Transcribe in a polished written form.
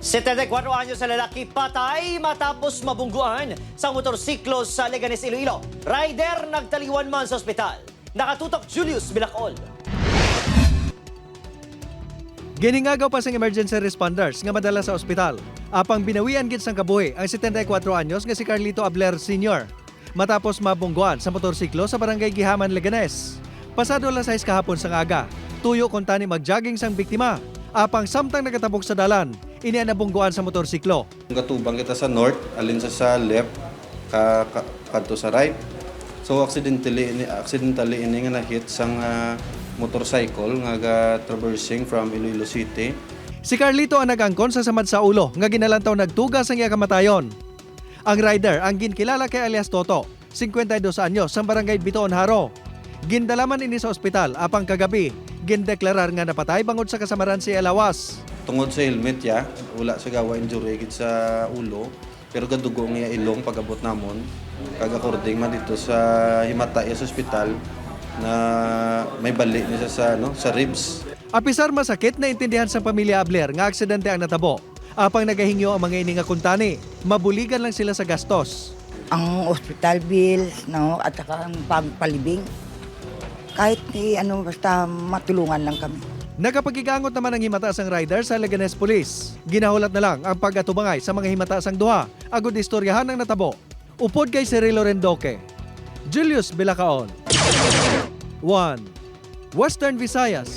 74 anyos sa lalaki patay matapos mabungguan sa motorsiklo sa Leganes, Iloilo. Rider nagtaliwan man sa ospital. Nakatutok Julius Bilacol. Giningagaw pa sang emergency responders nga madala sa ospital. Apang binawian gid sang kabuhi ang 74 anyos nga si Carlito Abler Sr. matapos mabungguan sa motorsiklo sa barangay Gihaman, Leganes. Pasado alas 6 kahapon sang aga, tuyo kung tani mag-jogging sang biktima. Apang samtang nagatabok sa dalan, iniya nabungguan sa motorsiklo. Gatubang kita sa north, alin sa left, kadto sa right. So accidentally ini nga na-hit sang motorcycle nga traversing from Iloilo City. Si Carlito ang nagangkon sa samad sa ulo nga ginalantaw nagtugas ang iya kamatayon. Ang rider ang ginkilala kay alias Toto, 52 anyos, sa barangay Bitoon, Haro. Gindalaman ini sa ospital apang kagabi, gindeklarar nga napatay bangod sa kasamaran si Alawas. Tungod sa helmet ya, wala sa gawa injury gid sa ulo, pero gadugo nga ilong pagabot namon. Kag according man dito sa himata sa ospital na may bali niya sa ribs. Apisar masakit na intindihan sa pamilya Abler nga aksidente ang natabo. Apang nagahingyo ang mga ini nga kuntani, mabuligan lang sila sa gastos. Ang hospital bills, at saka ang pagpalibing. Kahit basta matulungan lang kami. Nakapagigangot naman ang himataasang rider sa Leganes Police. Ginahulat na lang ang pag-atubangay sa mga himataasang duha, agud istoryahan ang natabo. Upod kay Cirilo Rendoque, Julius Bilacaon. 1. Western Visayas.